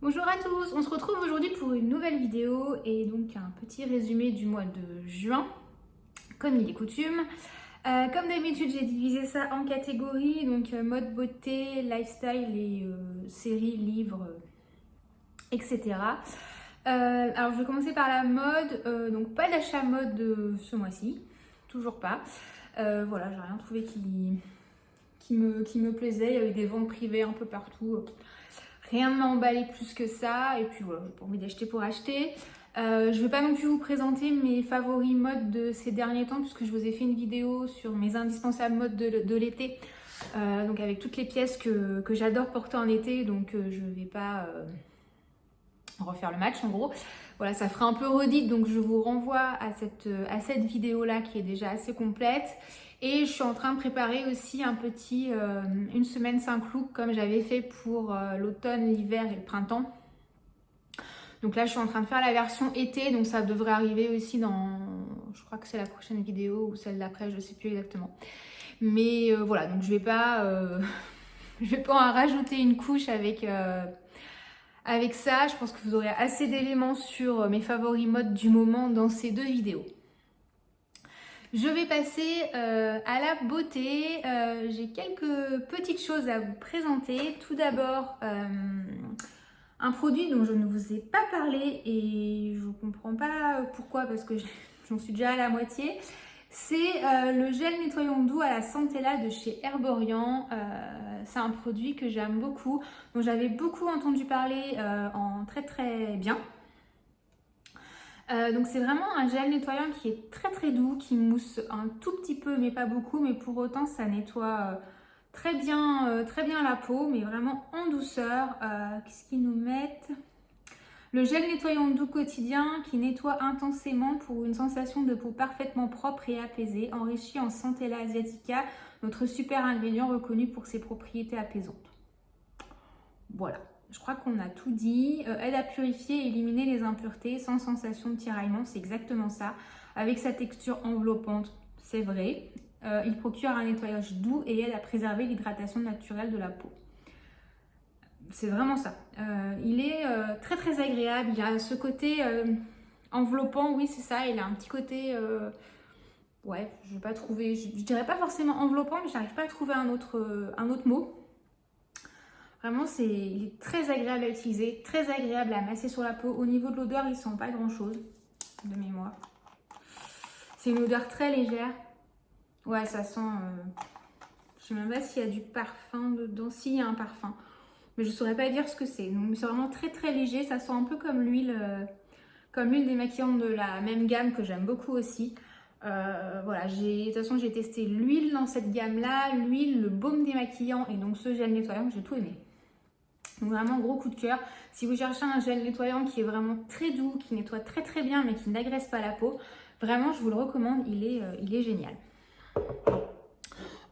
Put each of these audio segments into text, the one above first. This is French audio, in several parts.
Bonjour à tous, on se retrouve aujourd'hui pour une nouvelle vidéo et donc un petit résumé du mois de juin, comme il est coutume. Comme d'habitude, j'ai divisé ça en catégories, donc mode beauté, lifestyle et séries, livres, etc. Alors je vais commencer par la mode, donc pas d'achat mode ce mois-ci, toujours pas. Voilà, j'ai rien trouvé qui me plaisait, il y avait des ventes privées un peu partout. Rien ne m'a emballé plus que ça. Et puis voilà, j'ai pas envie d'acheter pour acheter. Je ne vais pas non plus vous présenter mes favoris modes de ces derniers temps, puisque je vous ai fait une vidéo sur mes indispensables modes de l'été. Donc avec toutes les pièces que j'adore porter en été. Donc je ne vais pas refaire le match en gros. Voilà, ça fera un peu redite. Donc je vous renvoie à cette vidéo-là qui est déjà assez complète. Et je suis en train de préparer aussi un petit une semaine 5 looks comme j'avais fait pour l'automne, l'hiver et le printemps. Donc là, je suis en train de faire la version été, donc ça devrait arriver aussi dans, je crois que c'est la prochaine vidéo ou celle d'après, je sais plus exactement. Mais voilà, donc je vais pas en rajouter une couche avec ça. Je pense que vous aurez assez d'éléments sur mes favoris modes du moment dans ces deux vidéos. Je vais passer à la beauté. J'ai quelques petites choses à vous présenter. Tout d'abord, un produit dont je ne vous ai pas parlé et je ne comprends pas pourquoi parce que j'en suis déjà à la moitié. C'est le gel nettoyant doux à la Centella de chez Herborian. C'est un produit que j'aime beaucoup, dont j'avais beaucoup entendu parler en très très bien. Donc c'est vraiment un gel nettoyant qui est très très doux, qui mousse un tout petit peu mais pas beaucoup, mais pour autant ça nettoie très bien la peau, mais vraiment en douceur. Qu'est-ce qu'ils nous mettent? Le gel nettoyant doux quotidien qui nettoie intensément pour une sensation de peau parfaitement propre et apaisée, enrichi en Centella asiatica, notre super ingrédient reconnu pour ses propriétés apaisantes. Voilà. Je crois qu'on a tout dit. Aide à purifier et éliminer les impuretés sans sensation de tiraillement, c'est exactement ça. Avec sa texture enveloppante, c'est vrai. Il procure un nettoyage doux et aide à préserver l'hydratation naturelle de la peau. C'est vraiment ça. Il est très très agréable. Il a ce côté enveloppant, oui c'est ça. Il a un petit côté... ouais, je vais pas trouver... Je dirais pas forcément enveloppant, mais j'arrive pas à trouver un autre mot. Vraiment, il est très agréable à utiliser, très agréable à masser sur la peau. Au niveau de l'odeur, il ne sent pas grand-chose, de mémoire. C'est une odeur très légère. Ouais, ça sent... je ne sais même pas s'il y a du parfum dedans. Si, il y a un parfum. Mais je ne saurais pas dire ce que c'est. Donc, c'est vraiment très très léger. Ça sent un peu comme l'huile démaquillante de la même gamme que j'aime beaucoup aussi. Voilà, de toute façon, j'ai testé l'huile dans cette gamme-là, l'huile, le baume démaquillant et donc ce gel nettoyant, j'ai tout aimé. Donc vraiment gros coup de cœur. Si vous cherchez un gel nettoyant qui est vraiment très doux, qui nettoie très très bien mais qui n'agresse pas la peau, vraiment je vous le recommande, il est génial.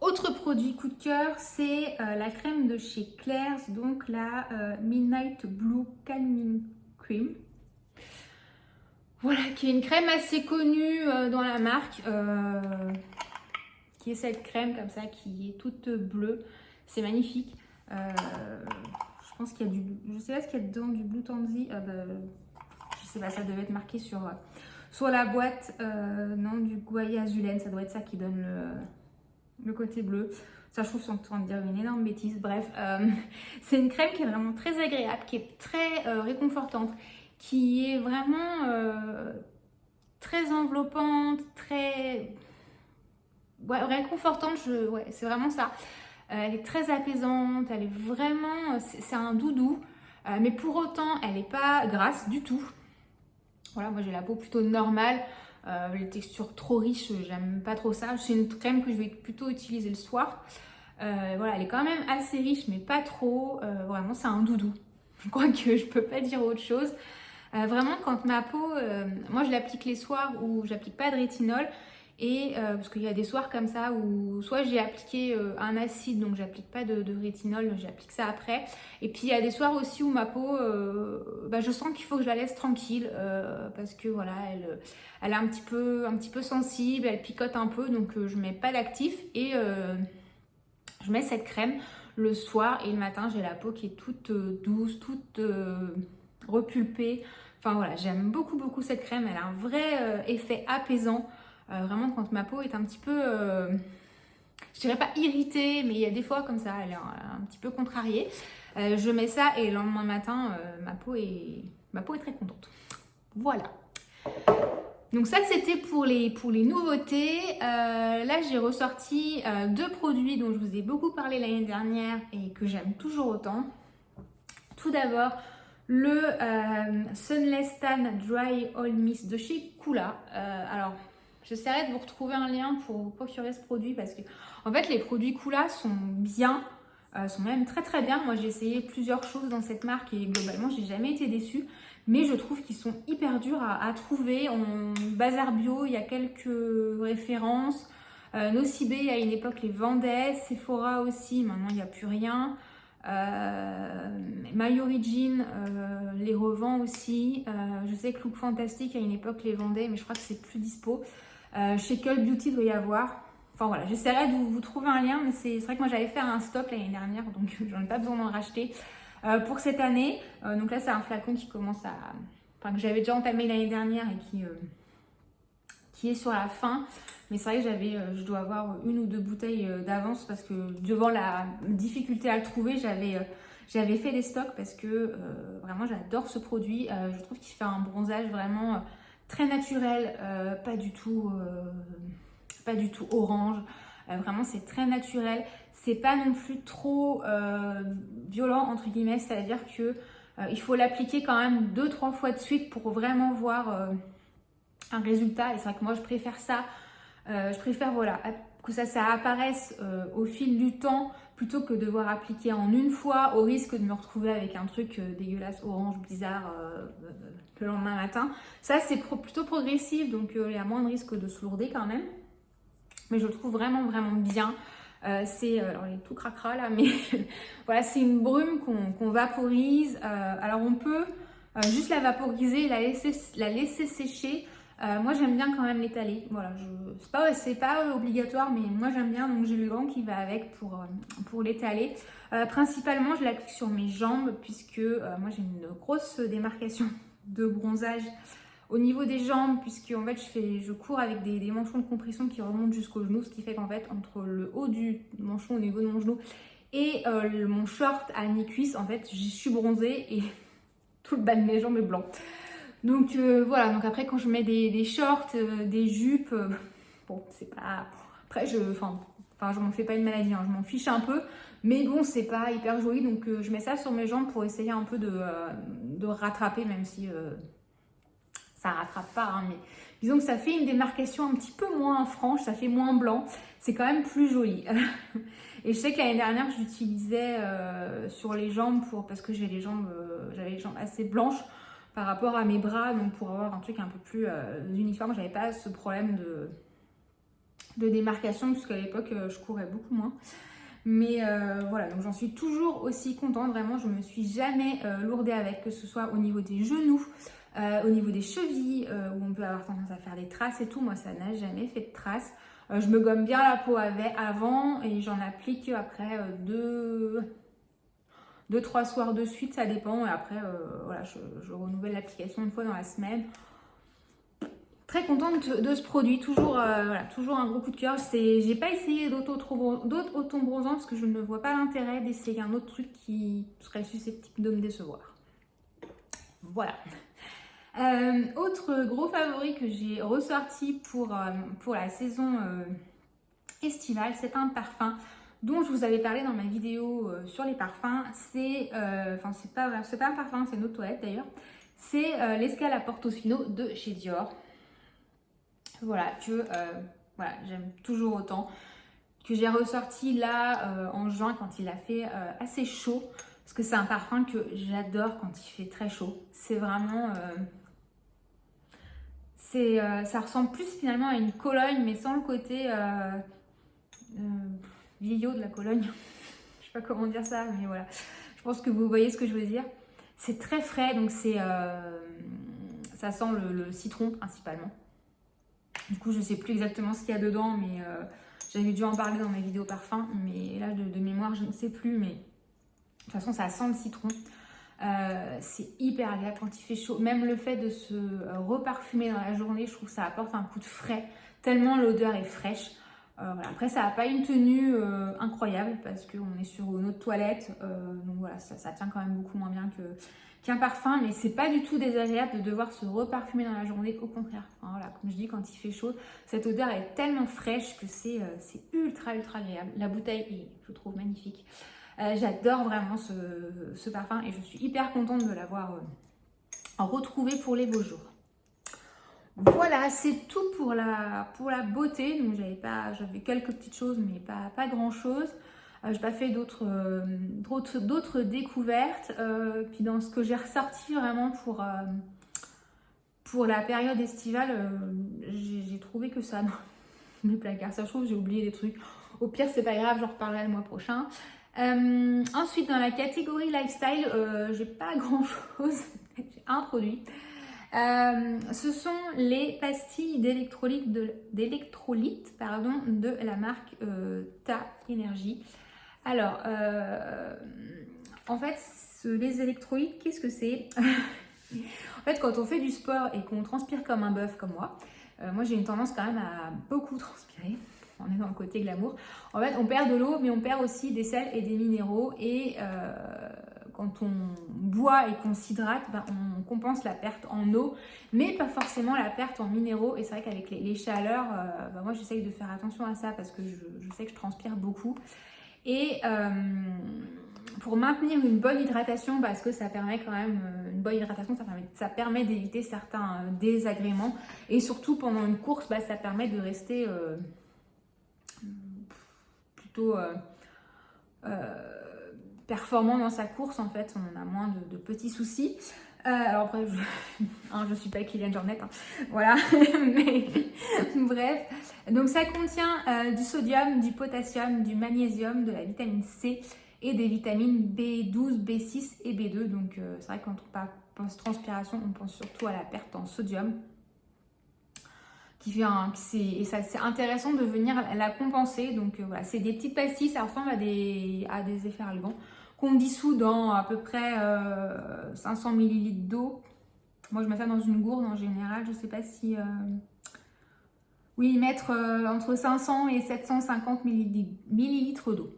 Autre produit coup de cœur, c'est la crème de chez Claire's, donc la Midnight Blue Calming Cream. Voilà, qui est une crème assez connue dans la marque, qui est cette crème comme ça, qui est toute bleue. C'est magnifique. Je pense qu'il y a je sais pas ce qu'il y a dedans, du Blue Tansy. Je sais pas, ça devait être marqué sur la boîte. Non, du guayazulène, ça doit être ça qui donne le côté bleu. Ça, je trouve, c'est en train de dire une énorme bêtise. Bref, c'est une crème qui est vraiment très agréable, qui est très réconfortante, qui est vraiment très enveloppante, très réconfortante. Ouais, c'est vraiment ça. Elle est très apaisante, elle est vraiment... C'est un doudou, mais pour autant, elle n'est pas grasse du tout. Voilà, moi j'ai la peau plutôt normale, les textures trop riches, j'aime pas trop ça. C'est une crème que je vais plutôt utiliser le soir. Voilà, elle est quand même assez riche, mais pas trop. Vraiment, c'est un doudou. Je crois que je peux pas dire autre chose. Vraiment, quand ma peau... moi, je l'applique les soirs où j'applique pas de rétinol. Et parce qu'il y a des soirs comme ça où soit j'ai appliqué un acide, donc j'applique pas de rétinol, j'applique ça après. Et puis il y a des soirs aussi où ma peau, je sens qu'il faut que je la laisse tranquille parce que voilà, elle est un petit peu sensible, elle picote un peu, donc je mets pas d'actif et je mets cette crème. le soir et le matin j'ai la peau qui est toute douce, toute repulpée. Enfin voilà, j'aime beaucoup cette crème, elle a un vrai effet apaisant. Vraiment quand ma peau est un petit peu, je dirais pas irritée, mais il y a des fois comme ça, elle est un petit peu contrariée. Je mets ça et le lendemain matin, ma peau est très contente. Voilà. Donc ça c'était pour les nouveautés. Là j'ai ressorti 2 produits dont je vous ai beaucoup parlé l'année dernière et que j'aime toujours autant. Tout d'abord le Sunless Tan Dry Oil Mist de chez Coola. Alors j'essaierai de vous retrouver un lien pour vous procurer ce produit parce que en fait les produits Coola sont bien, sont même très bien. Moi j'ai essayé plusieurs choses dans cette marque et globalement j'ai jamais été déçue. Mais je trouve qu'ils sont hyper durs à trouver. En bazar bio, il y a quelques références. Nocibé, à une époque, les vendait. Sephora aussi, maintenant, il n'y a plus rien. My Origin les revend aussi. Je sais que Look Fantastic, à une époque, les vendait, mais je crois que c'est plus dispo. Chez Cult Beauty, il doit y avoir. Enfin voilà, j'essaierai de vous trouver un lien, mais c'est vrai que moi, j'avais fait un stock l'année dernière, donc j'en ai pas besoin d'en racheter. Pour cette année, donc là c'est un flacon qui commence à, enfin que j'avais déjà entamé l'année dernière et qui est sur la fin, mais c'est vrai que je dois avoir 1 ou 2 bouteilles d'avance parce que devant la difficulté à le trouver, j'avais fait des stocks parce que vraiment j'adore ce produit. Je trouve qu'il fait un bronzage vraiment très naturel, pas du tout orange. Vraiment c'est très naturel, c'est pas non plus trop violent entre guillemets, c'est à dire que il faut l'appliquer quand même 2-3 fois de suite pour vraiment voir un résultat. Et c'est vrai que moi je préfère ça, je préfère voilà que ça apparaisse au fil du temps plutôt que de devoir appliquer en une fois au risque de me retrouver avec un truc dégueulasse orange bizarre le lendemain matin. Ça c'est plutôt progressif, donc il y a moins de risque de se lourder quand même. Mais je le trouve vraiment bien. Alors il est tout cracra là, mais voilà, c'est une brume qu'on vaporise. Alors on peut juste la vaporiser et la laisser sécher. Moi j'aime bien quand même l'étaler. Voilà, c'est pas obligatoire, mais moi j'aime bien. Donc j'ai le gant qui va avec pour l'étaler. Principalement je l'applique sur mes jambes puisque moi j'ai une grosse démarcation de bronzage au niveau des jambes, puisque en fait je cours avec des manchons de compression qui remontent jusqu'au genou, ce qui fait qu'en fait entre le haut du manchon au niveau de mon genou et mon short à mi-cuisse, en fait je suis bronzée et tout le bas de mes jambes est blanc. Donc voilà, donc après quand je mets des shorts, des jupes, bon c'est pas... Après je m'en fais pas une maladie, hein, je m'en fiche un peu, mais bon c'est pas hyper joli, donc je mets ça sur mes jambes pour essayer un peu de rattraper, même si... ça rattrape pas, hein, mais disons que ça fait une démarcation un petit peu moins franche, ça fait moins blanc, c'est quand même plus joli. Et je sais que l'année dernière, je l'utilisais sur les jambes parce que j'avais les jambes assez blanches par rapport à mes bras, donc pour avoir un truc un peu plus uniforme, j'avais pas ce problème de démarcation, puisqu'à l'époque, je courais beaucoup moins. Mais voilà, donc j'en suis toujours aussi contente, vraiment, je me suis jamais lourdée avec, que ce soit au niveau des genoux, au niveau des chevilles, où on peut avoir tendance à faire des traces et tout. Moi, ça n'a jamais fait de traces. Je me gomme bien la peau avant et j'en applique après 2-3 soirs de suite, ça dépend. Et après, voilà, je renouvelle l'application 1 fois dans la semaine. Très contente de ce produit, toujours, voilà, toujours un gros coup de cœur. J'ai pas essayé d'autres autobronzants parce que je ne vois pas l'intérêt d'essayer un autre truc qui serait susceptible de me décevoir. Voilà. Autre gros favori que j'ai ressorti pour la saison estivale, c'est un parfum dont je vous avais parlé dans ma vidéo sur les parfums. C'est pas un parfum, c'est une eau de toilette d'ailleurs. C'est l'Escale à Portofino de chez Dior. Voilà, voilà, j'aime toujours autant. Que j'ai ressorti là en juin quand il a fait assez chaud. Parce que c'est un parfum que j'adore quand il fait très chaud. C'est vraiment... ça ressemble plus finalement à une Cologne, mais sans le côté vieillot de la Cologne. Je sais pas comment dire ça, mais voilà. Je pense que vous voyez ce que je veux dire. C'est très frais, donc ça sent le citron principalement. Du coup, je sais plus exactement ce qu'il y a dedans, mais J'avais dû en parler dans mes vidéos parfums, mais là de mémoire je ne sais plus, mais de toute façon ça sent le citron. C'est hyper agréable quand il fait chaud. Même le fait de se reparfumer dans la journée, je trouve que ça apporte un coup de frais, tellement l'odeur est fraîche. Voilà. Après ça n'a pas une tenue incroyable parce qu'on est sur une autre toilette, donc voilà, ça tient quand même beaucoup moins bien qu'un parfum, mais c'est pas du tout désagréable de devoir se reparfumer dans la journée, au contraire. Enfin, voilà, comme je dis, quand il fait chaud, cette odeur est tellement fraîche que c'est ultra agréable. La bouteille est, je trouve, magnifique. J'adore vraiment ce parfum et je suis hyper contente de l'avoir retrouvé pour les beaux jours. Voilà, c'est tout pour la beauté. Donc j'avais quelques petites choses, mais pas grand chose. Je n'ai pas fait d'autres découvertes. Puis dans ce que j'ai ressorti vraiment pour la période estivale, j'ai trouvé que ça mes placards, ça je trouve, j'ai oublié des trucs. Au pire, c'est pas grave, j'en reparlerai le mois prochain. Ensuite, dans la catégorie lifestyle, j'ai pas grand chose. J'ai un produit. Ce sont les pastilles d'électrolyte de la marque Ta Énergie. Alors, en fait, les électrolytes, qu'est-ce que c'est? En fait, quand on fait du sport et qu'on transpire comme un bœuf comme moi j'ai une tendance quand même à beaucoup transpirer. On est dans le côté glamour. En fait, on perd de l'eau, mais on perd aussi des sels et des minéraux. Et quand on boit et qu'on s'hydrate, on compense la perte en eau, mais pas forcément la perte en minéraux. Et c'est vrai qu'avec les chaleurs, moi j'essaye de faire attention à ça parce que je sais que je transpire beaucoup. Et pour maintenir une bonne hydratation, parce que ça permet quand même, une bonne hydratation, ça permet d'éviter certains désagréments. Et surtout pendant une course, ça permet de rester plutôt performant dans sa course. En fait, on a moins de petits soucis. Alors après, je suis pas Kylian Jornet, voilà, mais bref. Donc ça contient du sodium, du potassium, du magnésium, de la vitamine C et des vitamines B12, B6 et B2. Donc c'est vrai que quand on pense transpiration, on pense surtout à la perte en sodium. C'est intéressant de venir la compenser. Donc voilà, c'est des petites pastilles, ça ressemble à des efferalgants qu'on dissout dans à peu près 500 ml d'eau. Moi je mets ça dans une gourde en général, je sais pas si... Oui, mettre entre 500 et 750 ml d'eau.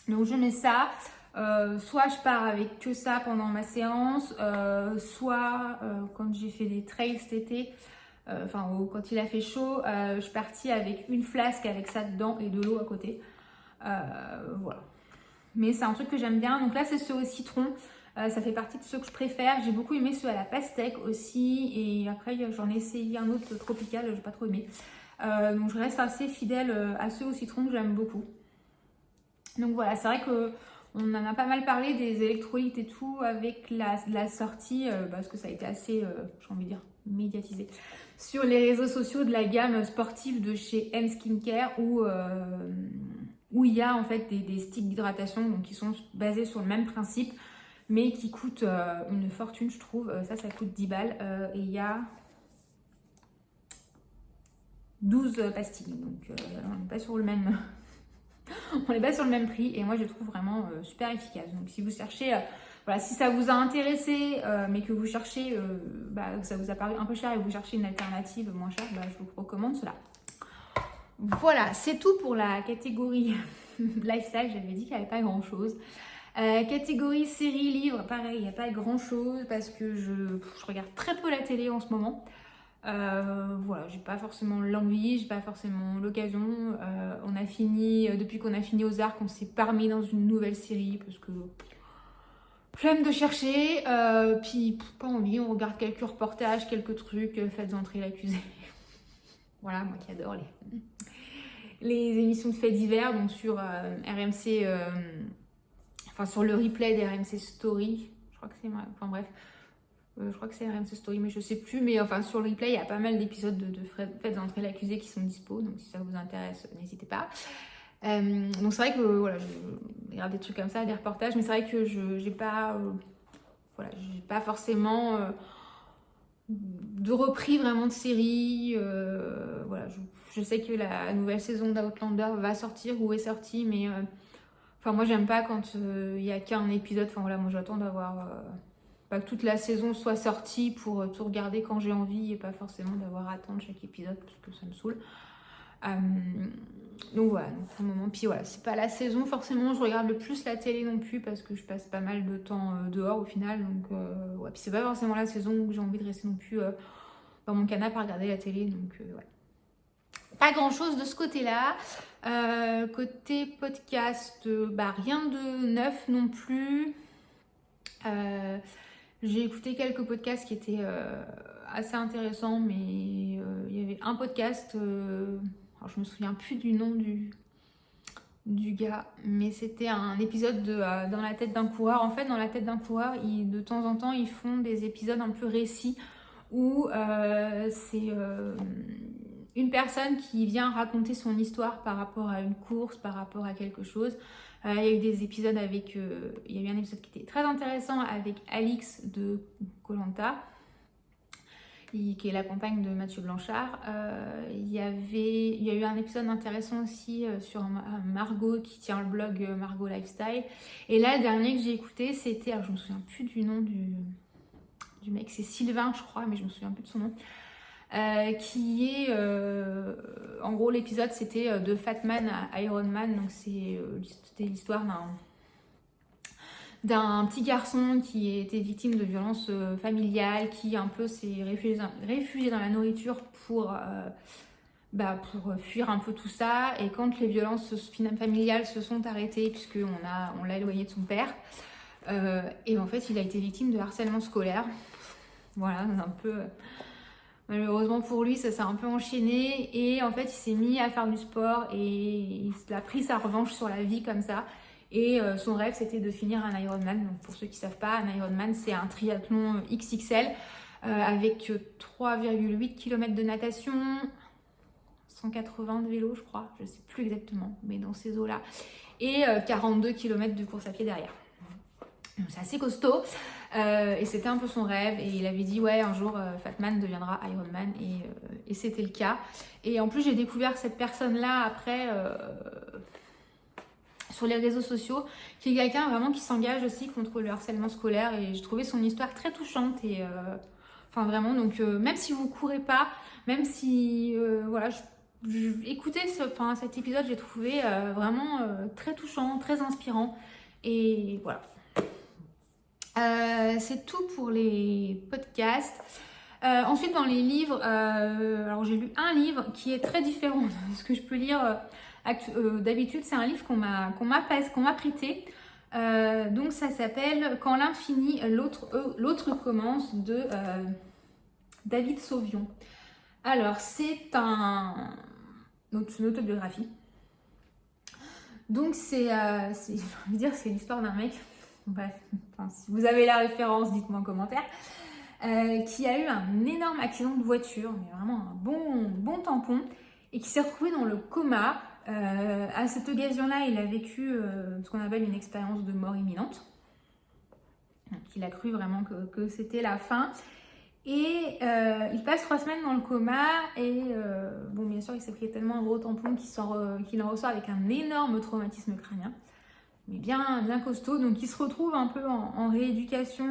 Donc je mets ça, soit je pars avec que ça pendant ma séance, soit quand j'ai fait des trails cet été, quand il a fait chaud, je suis partie avec une flasque avec ça dedans et de l'eau à côté. Voilà. Mais c'est un truc que j'aime bien. Donc là, c'est ceux au citron. Ça fait partie de ceux que je préfère. J'ai beaucoup aimé ceux à la pastèque aussi. Et après, j'en ai essayé un autre tropical. J'ai pas trop aimé. Donc je reste assez fidèle à ceux au citron que j'aime beaucoup. Donc voilà, c'est vrai qu'on en a pas mal parlé des électrolytes et tout avec la sortie. Parce que ça a été assez, j'ai envie de dire, médiatisé sur les réseaux sociaux de la gamme sportive de chez M Skincare où il y a en fait des sticks d'hydratation donc qui sont basés sur le même principe mais qui coûtent une fortune je trouve. Ça coûte 10 balles et il y a 12 pastilles donc on n'est pas sur le même on n'est pas sur le même prix et moi je les trouve vraiment super efficaces. Donc si vous cherchez voilà, si ça vous a intéressé mais que vous cherchez que ça vous a paru un peu cher et que vous cherchez une alternative moins chère, je vous recommande cela. Voilà, c'est tout pour la catégorie lifestyle. J'avais dit qu'il n'y avait pas grand chose. Catégorie série, livre, pareil, il n'y a pas grand chose parce que je regarde très peu la télé en ce moment. Voilà, j'ai pas forcément l'envie, j'ai pas forcément l'occasion. On a fini, depuis qu'on a fini Ozark, on s'est pas remis dans une nouvelle série parce que flemme de chercher, puis pas envie, on regarde quelques reportages, quelques trucs, faites entrer l'accusé. Voilà, moi qui adore les émissions de faits divers, donc sur RMC, sur le replay des RMC Story, je crois que c'est, je crois que c'est RMC Story, mais je sais plus, mais sur le replay, il y a pas mal d'épisodes de Faites entrer l'accusé qui sont dispo, donc si ça vous intéresse, n'hésitez pas. Donc c'est vrai que voilà, je regarde des trucs comme ça, des reportages, mais c'est vrai que j'ai pas forcément de repris vraiment de séries. Voilà, je sais que la nouvelle saison d'Outlander va sortir ou est sortie, mais enfin moi j'aime pas quand il y a qu'un épisode. Enfin voilà, moi j'attends d'avoir pas que toute la saison soit sortie pour tout regarder quand j'ai envie et pas forcément d'avoir à attendre chaque épisode parce que ça me saoule. Donc voilà, donc pour le moment, puis voilà, c'est pas la saison forcément, je regarde le plus la télé non plus parce que je passe pas mal de temps dehors au final, donc ouais, puis c'est pas forcément la saison où j'ai envie de rester non plus dans mon canapé à regarder la télé, donc ouais. Pas grand chose de ce côté-là. Côté podcast, bah rien de neuf non plus. J'ai écouté quelques podcasts qui étaient assez intéressants, mais il y avait un podcast, alors je me souviens plus du nom du gars, mais c'était un épisode de Dans la tête d'un coureur. En fait, dans la tête d'un coureur, de temps en temps, ils font des épisodes un peu récits où c'est une personne qui vient raconter son histoire par rapport à une course, par rapport à quelque chose. Il y a eu des épisodes avec... il y a eu un épisode qui était très intéressant avec Alix de Koh-Lanta, qui est la compagne de Mathieu Blanchard. Il y a eu un épisode intéressant aussi sur Margot qui tient le blog Margot Lifestyle. Et là, le dernier que j'ai écouté, c'était... Alors, je me souviens plus du nom du mec, c'est Sylvain, je crois, mais je me souviens plus de son nom. Qui est... en gros, l'épisode, c'était de Fatman à Ironman. Donc, c'était l'histoire d'un petit garçon qui était victime de violences familiales, qui un peu s'est réfugié dans la nourriture pour fuir un peu tout ça. Et quand les violences familiales se sont arrêtées, puisqu'on l'a éloigné de son père, et en fait, il a été victime de harcèlement scolaire. Voilà, un peu... malheureusement pour lui, ça s'est un peu enchaîné. Et en fait, il s'est mis à faire du sport et il a pris sa revanche sur la vie comme ça. Et son rêve, c'était de finir un Ironman. Donc, pour ceux qui ne savent pas, un Ironman, c'est un triathlon XXL avec 3,8 km de natation, 180 de vélo, je crois, je ne sais plus exactement, mais dans ces eaux-là, et 42 km de course à pied derrière. Donc, c'est assez costaud. Et c'était un peu son rêve. Et il avait dit, ouais, un jour, Fatman deviendra Ironman. Et c'était le cas. Et en plus, j'ai découvert cette personne-là après... sur les réseaux sociaux, qui est quelqu'un vraiment qui s'engage aussi contre le harcèlement scolaire, et j'ai trouvé son histoire très touchante, et enfin vraiment, donc même si vous courez pas, même si voilà, écoutez cet épisode, j'ai trouvé vraiment très touchant, très inspirant, et voilà. C'est tout pour les podcasts. Ensuite, dans les livres, alors j'ai lu un livre qui est très différent de ce que je peux lire d'habitude. C'est un livre qu'on m'a prêté. Donc ça s'appelle Quand l'infini, l'autre commence, de David Sauvion. Alors c'est une autobiographie. Donc c'est l'histoire d'un mec. Bref, si vous avez la référence, dites-moi en commentaire. Qui a eu un énorme accident de voiture, mais vraiment un bon tampon, et qui s'est retrouvé dans le coma. À cette occasion-là, il a vécu ce qu'on appelle une expérience de mort imminente. Donc, il a cru vraiment que c'était la fin. Et il passe 3 semaines dans le coma. Et bien sûr, il s'est pris tellement un gros tampon qu'il en ressort avec un énorme traumatisme crânien. Mais bien costaud. Donc, il se retrouve un peu en rééducation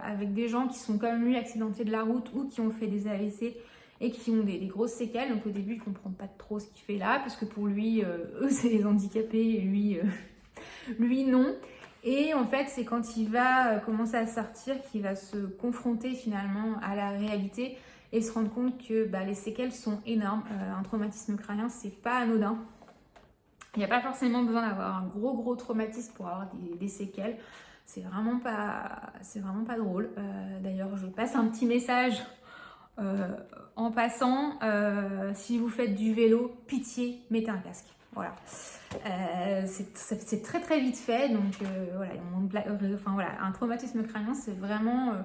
avec des gens qui sont comme lui accidentés de la route ou qui ont fait des AVC et qui ont des grosses séquelles. Donc, au début, il ne comprend pas trop ce qu'il fait là, parce que pour lui, eux, c'est les handicapés et lui, non. Et en fait, c'est quand il va commencer à sortir qu'il va se confronter finalement à la réalité et se rendre compte que les séquelles sont énormes. Un traumatisme crânien, c'est pas anodin. Il n'y a pas forcément besoin d'avoir un gros traumatisme pour avoir des séquelles. C'est vraiment pas drôle. D'ailleurs, je passe un petit message en passant. Si vous faites du vélo, pitié, mettez un casque. Voilà. C'est très vite fait. Donc voilà, un traumatisme crânien, c'est vraiment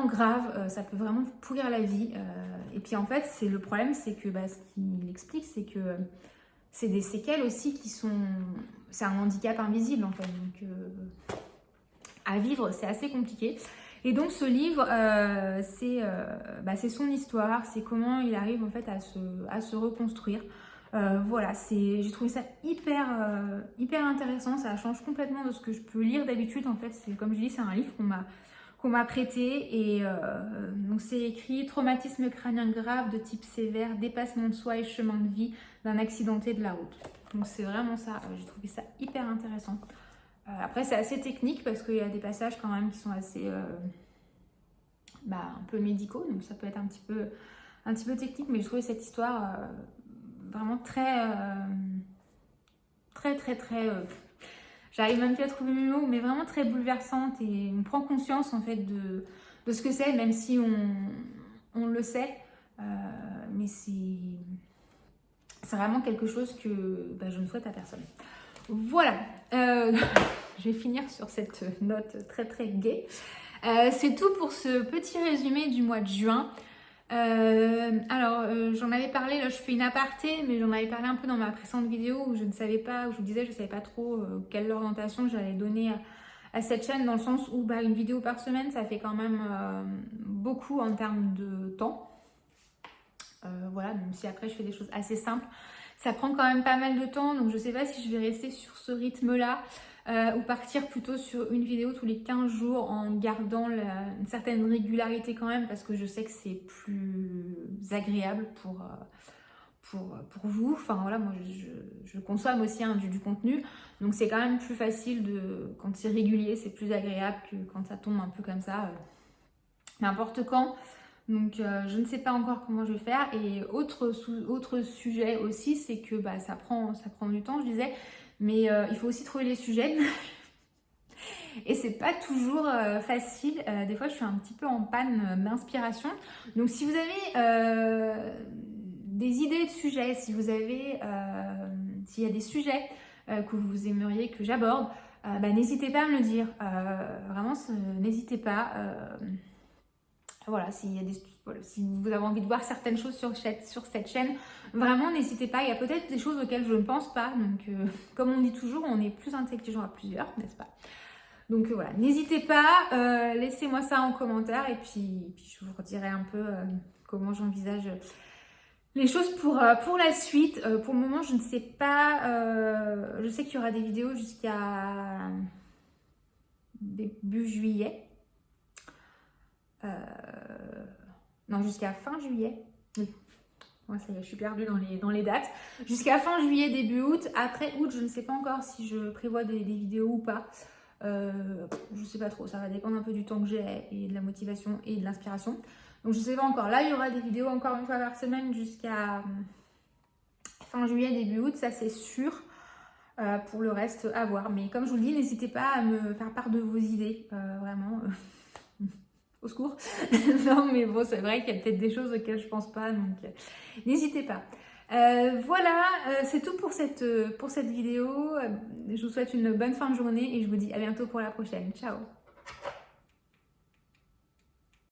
grave. Ça peut vraiment pourrir la vie. Et puis en fait, le problème, c'est que ce qu'il explique, c'est que c'est des séquelles aussi c'est un handicap invisible en fait. Donc à vivre, c'est assez compliqué. Et donc ce livre, c'est son histoire, c'est comment il arrive en fait à se reconstruire. Voilà, j'ai trouvé ça hyper intéressant, ça change complètement de ce que je peux lire d'habitude. En fait, comme je dis, c'est un livre qu'on m'a prêté, et donc c'est écrit: traumatisme crânien grave de type sévère, dépassement de soi et chemin de vie d'un accidenté de la route. Donc c'est vraiment ça, j'ai trouvé ça hyper intéressant. Après c'est assez technique parce qu'il y a des passages quand même qui sont assez un peu médicaux, donc ça peut être un petit peu technique, mais je trouvais cette histoire vraiment très j'arrive même plus à trouver mes mots, mais vraiment très bouleversante, et on prend conscience en fait de ce que c'est, même si on le sait, mais c'est vraiment quelque chose que je ne souhaite à personne. Voilà, je vais finir sur cette note très gaie. C'est tout pour ce petit résumé du mois de juin. J'en avais parlé, là je fais une aparté, mais j'en avais parlé un peu dans ma précédente vidéo où je ne savais pas, où je vous disais je ne savais pas trop quelle orientation j'allais donner à cette chaîne, dans le sens où une vidéo par semaine ça fait quand même beaucoup en termes de temps. Voilà, même si après je fais des choses assez simples, ça prend quand même pas mal de temps, donc je ne sais pas si je vais rester sur ce rythme là ou partir plutôt sur une vidéo tous les 15 jours en gardant une certaine régularité quand même, parce que je sais que c'est plus agréable pour vous. Enfin voilà, moi je consomme aussi du contenu, donc c'est quand même plus facile quand c'est régulier, c'est plus agréable que quand ça tombe un peu comme ça n'importe quand. Donc je ne sais pas encore comment je vais faire. Et autre sujet aussi, c'est que ça prend du temps, je disais, mais il faut aussi trouver les sujets. Et c'est pas toujours facile. Des fois je suis un petit peu en panne d'inspiration. Donc si vous avez des idées de sujets, s'il y a des sujets que vous aimeriez que j'aborde, n'hésitez pas à me le dire. Vraiment, n'hésitez pas. Voilà, si vous avez envie de voir certaines choses sur cette chaîne, vraiment n'hésitez pas. Il y a peut-être des choses auxquelles je ne pense pas. Donc, comme on dit toujours, on est plus intelligent à plusieurs, n'est-ce pas? Donc voilà, n'hésitez pas, laissez-moi ça en commentaire, et puis je vous redirai un peu comment j'envisage les choses pour la suite. Pour le moment, je ne sais pas. Je sais qu'il y aura des vidéos jusqu'à début juillet. Non, jusqu'à fin juillet. Oui. Ouais, ça y est, je suis perdue dans les dates. Jusqu'à fin juillet, début août. Après août, je ne sais pas encore si je prévois des vidéos ou pas. Je sais pas trop, ça va dépendre un peu du temps que j'ai et de la motivation et de l'inspiration. Donc je sais pas encore. Là, il y aura des vidéos encore une fois par semaine jusqu'à fin juillet, début août, ça c'est sûr. Pour le reste, à voir. Mais comme je vous le dis, n'hésitez pas à me faire part de vos idées, vraiment. Au secours. Non, mais bon, c'est vrai qu'il y a peut-être des choses auxquelles je pense pas, donc n'hésitez pas. Voilà, c'est tout pour cette vidéo. Je vous souhaite une bonne fin de journée et je vous dis à bientôt pour la prochaine. Ciao!